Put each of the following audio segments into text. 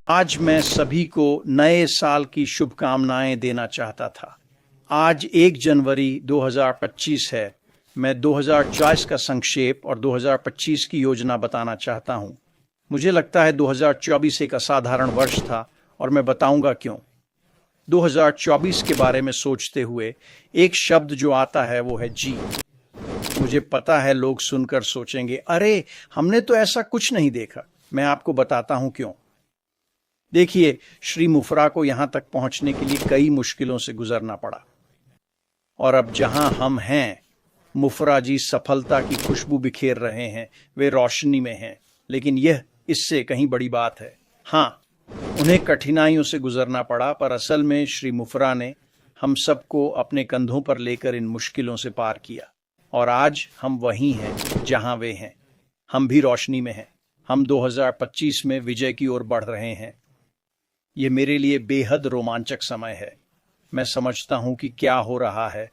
आज मैं सभी को नए साल की शुभकामनाएं देना चाहता था। आज 1 जनवरी 2025 है। मैं 2024 का संक्षेप और 2025 की योजना बताना चाहता हूं। मुझे लगता है 2024 एक असाधारण वर्ष था और मैं बताऊंगा क्यों। 2024 के बारे में सोचते हुए एक शब्द जो आता है वो है जी। मुझे पता है लोग सुनकर सोचेंगे, अरे हमने तो ऐसा कुछ नहीं देखा। मैं आपको बताता हूं क्यों। देखिए, श्री मुफर्रा को यहां तक पहुंचने के लिए कई मुश्किलों से गुजरना पड़ा और अब जहां हम हैं, मुफर्रा जी सफलता की खुशबू बिखेर रहे हैं। वे रोशनी में हैं, लेकिन यह इससे कहीं बड़ी बात है। हाँ, उन्हें कठिनाइयों से गुजरना पड़ा, पर असल में श्री मुफर्रा ने हम सबको अपने कंधों पर लेकर इन मुश्किलों से पार किया और आज हम वहीं हैं जहां वे हैं। हम भी रोशनी में हैं। हम 2025 में विजय की ओर बढ़ रहे हैं। ये मेरे लिए बेहद रोमांचक समय है। मैं समझता हूं कि क्या हो रहा है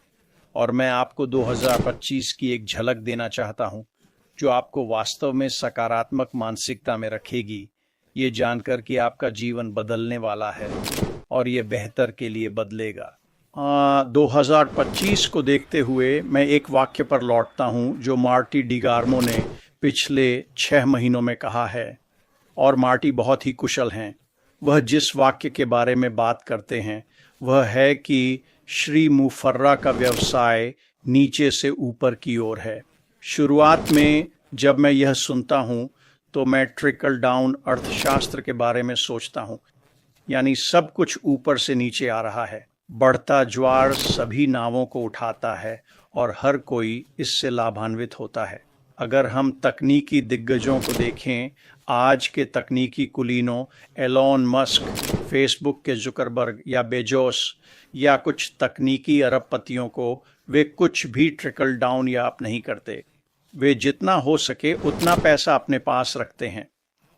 और मैं आपको 2025 की एक झलक देना चाहता हूं जो आपको वास्तव में सकारात्मक मानसिकता में रखेगी, ये जानकर कि आपका जीवन बदलने वाला है और ये बेहतर के लिए बदलेगा। 2025 को देखते हुए मैं एक वाक्य पर लौटता हूं जो मार्टी डिगार्मो ने पिछले 6 महीनों में कहा है, और मार्टी बहुत ही कुशल हैं। वह जिस वाक्य के बारे में बात करते हैं वह है कि श्री मुफर्रा का व्यवसाय नीचे से ऊपर की ओर है। शुरुआत में जब मैं यह सुनता हूं तो मैं ट्रिकल डाउन अर्थशास्त्र के बारे में सोचता हूं, यानी सब कुछ ऊपर से नीचे आ रहा है। बढ़ता ज्वार सभी नावों को उठाता है और हर कोई इससे लाभान्वित होता है। अगर हम तकनीकी दिग्गजों को देखें, आज के तकनीकी कुलीनों एलोन मस्क, फेसबुक के जुकरबर्ग या बेजोस या कुछ तकनीकी अरबपतियों को, वे कुछ भी ट्रिकल डाउन या अप नहीं करते। वे जितना हो सके उतना पैसा अपने पास रखते हैं।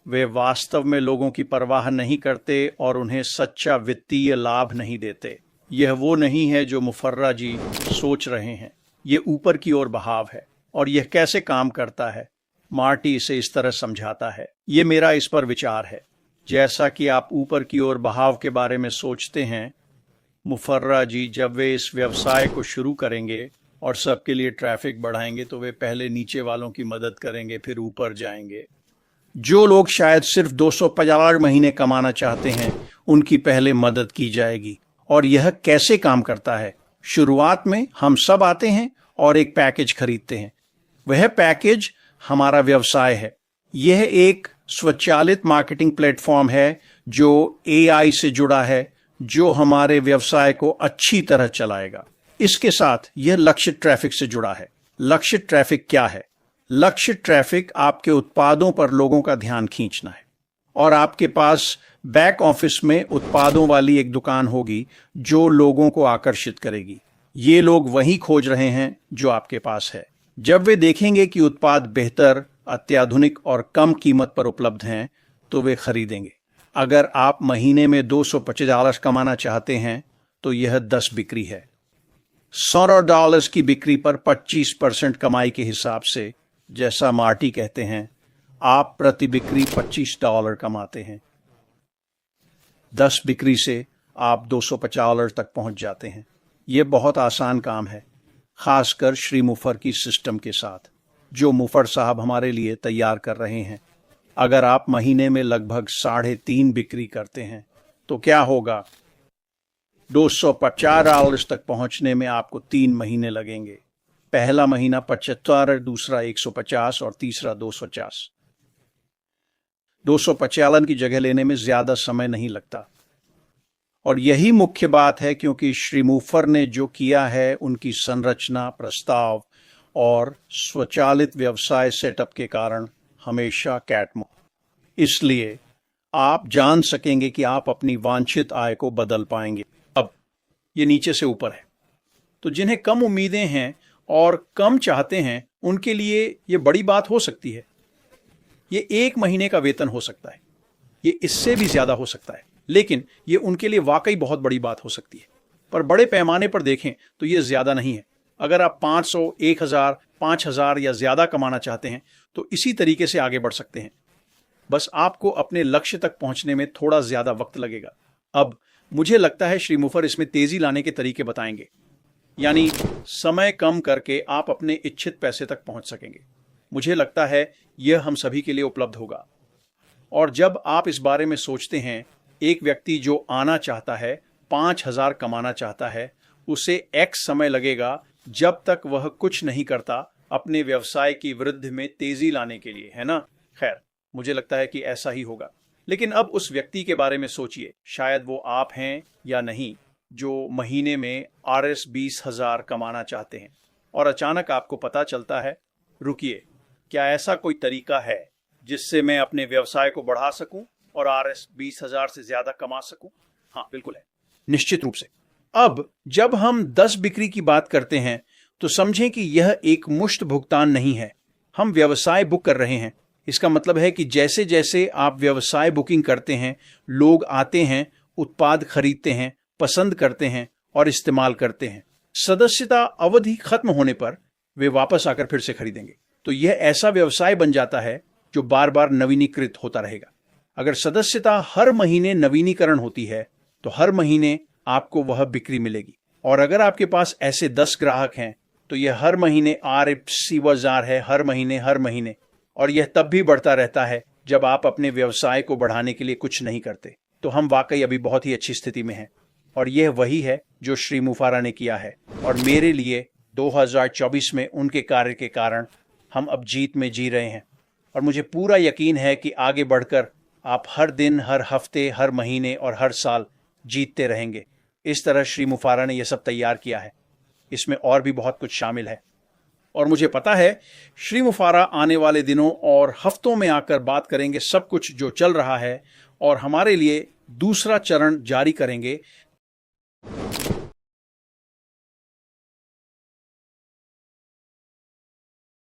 वे वास्तव में लोगों की परवाह नहीं करते और उन्हें सच्चा वित्तीय लाभ नहीं देते। यह वो नहीं है जो मुफर्रा जी सोच रहे हैं। ये ऊपर की ओर बहाव है। और यह कैसे काम करता है? मार्टी इसे इस तरह समझाता है। ये मेरा इस पर विचार है। जैसा कि आप ऊपर की ओर बहाव के बारे में सोचते हैं, मुफर्रा जी जब वे इस व्यवसाय को शुरू करेंगे और सबके लिए ट्रैफिक बढ़ाएंगे तो वे पहले नीचे वालों की मदद करेंगे, फिर ऊपर जाएंगे। जो लोग शायद सिर्फ 250 महीने कमाना चाहते हैं, उनकी पहले मदद की जाएगी। और यह कैसे काम करता है? शुरुआत में हम सब आते हैं और एक पैकेज खरीदते हैं। वह पैकेज हमारा व्यवसाय है। यह एक स्वचालित मार्केटिंग प्लेटफॉर्म है जो AI से जुड़ा है, जो हमारे व्यवसाय को अच्छी तरह चलाएगा। इसके साथ यह लक्षित ट्रैफिक से जुड़ा है। लक्षित ट्रैफिक क्या है? लक्षित ट्रैफिक आपके उत्पादों पर लोगों का ध्यान खींचना है और आपके पास बैक ऑफिस में उत्पादों वाली एक दुकान होगी जो लोगों को आकर्षित करेगी। ये लोग वही खोज रहे हैं जो आपके पास है। जब वे देखेंगे कि उत्पाद बेहतर, अत्याधुनिक और कम कीमत पर उपलब्ध हैं तो वे खरीदेंगे। अगर आप महीने में $250 कमाना चाहते हैं तो यह 10 बिक्री है। $100 की बिक्री पर 25% कमाई के हिसाब से, जैसा मार्टी कहते हैं, आप प्रति बिक्री $25 कमाते हैं। 10 बिक्री से आप $250 तक पहुंच जाते हैं। यह बहुत आसान काम है, खासकर श्री मुफर की सिस्टम के साथ जो मुफर साहब हमारे लिए तैयार कर रहे हैं। अगर आप महीने में लगभग 3.5 बिक्री करते हैं तो क्या होगा? $250 तक पहुंचने में आपको 3 महीने लगेंगे। पहला महीना 75, दूसरा 150 और तीसरा 250। 250 की जगह लेने में ज्यादा समय नहीं लगता। और यही मुख्य बात है, क्योंकि श्री मुफर ने जो किया है, उनकी संरचना, प्रस्ताव और स्वचालित व्यवसाय सेटअप के कारण हमेशा कैटमो। इसलिए आप जान सकेंगे कि आप अपनी वांछित आय को बदल पाएंगे। अब ये नीचे से ऊपर है, तो जिन्हें कम उम्मीदें हैं और कम चाहते हैं, उनके लिए ये बड़ी बात हो सकती है। ये 1 महीने का वेतन हो सकता है, ये इससे भी ज्यादा हो सकता है, लेकिन ये उनके लिए वाकई बहुत बड़ी बात हो सकती है। पर बड़े पैमाने पर देखें तो ये ज्यादा नहीं है। अगर आप 500, 1000, 5000 या ज्यादा कमाना चाहते हैं तो इसी तरीके से आगे बढ़ सकते हैं। बस आपको अपने लक्ष्य तक पहुंचने में थोड़ा ज्यादा वक्त लगेगा। अब मुझे लगता है श्री मुफर इसमें तेजी लाने के तरीके बताएंगे, यानी समय कम करके आप अपने इच्छित पैसे तक पहुंच सकेंगे। मुझे लगता है यह हम सभी के लिए उपलब्ध होगा। और जब आप इस बारे में सोचते हैं, एक व्यक्ति जो आना चाहता है, 5,000 कमाना चाहता है, उसे एक्स समय लगेगा जब तक वह कुछ नहीं करता अपने व्यवसाय की वृद्धि में तेजी लाने के लिए, है ना? खैर, मुझे लगता है कि ऐसा ही होगा। लेकिन अब उस व्यक्ति के बारे में सोचिए, शायद वो आप हैं या नहीं, जो महीने में RS 20,000 कमाना चाहते हैं और अचानक आपको पता चलता है, रुकिए, क्या ऐसा कोई तरीका है जिससे मैं अपने व्यवसाय को बढ़ा सकूं और RS 20,000 से ज्यादा कमा सकूं? हाँ, बिल्कुल है, निश्चित रूप से। अब जब हम 10 बिक्री की बात करते हैं तो समझें कि यह एक मुश्त भुगतान नहीं है। हम व्यवसाय बुक कर रहे हैं। इसका मतलब है कि जैसे जैसे आप व्यवसाय बुकिंग करते हैं, लोग आते हैं, उत्पाद खरीदते हैं, पसंद करते हैं और इस्तेमाल करते हैं। सदस्यता अवधि खत्म होने पर वे वापस आकर फिर से खरीदेंगे। तो यह ऐसा व्यवसाय बन जाता है जो बार बार नवीनीकृत होता रहेगा। अगर सदस्यता हर महीने नवीनीकरण होती है तो हर महीने आपको वह बिक्री मिलेगी। और अगर आपके पास ऐसे 10 ग्राहक हैं तो यह हर महीने RS है, हर महीने, और यह तब भी बढ़ता रहता है जब आप अपने व्यवसाय को बढ़ाने के लिए कुछ नहीं करते। तो हम वाकई अभी बहुत ही अच्छी स्थिति में हैं और यह वही है जो श्री मुफारा ने किया है। और मेरे लिए 2024 में उनके कार्य के कारण हम अब जीत में जी रहे हैं। और मुझे पूरा यकीन है कि आगे बढ़कर आप हर दिन, हर हफ्ते, हर महीने और हर साल जीतते रहेंगे। इस तरह श्री मुफारा ने यह सब तैयार किया है। इसमें और भी बहुत कुछ शामिल है और मुझे पता है श्री मुफारा आने वाले दिनों और हफ्तों में आकर बात करेंगे सब कुछ जो चल रहा है और हमारे लिए दूसरा चरण जारी करेंगे।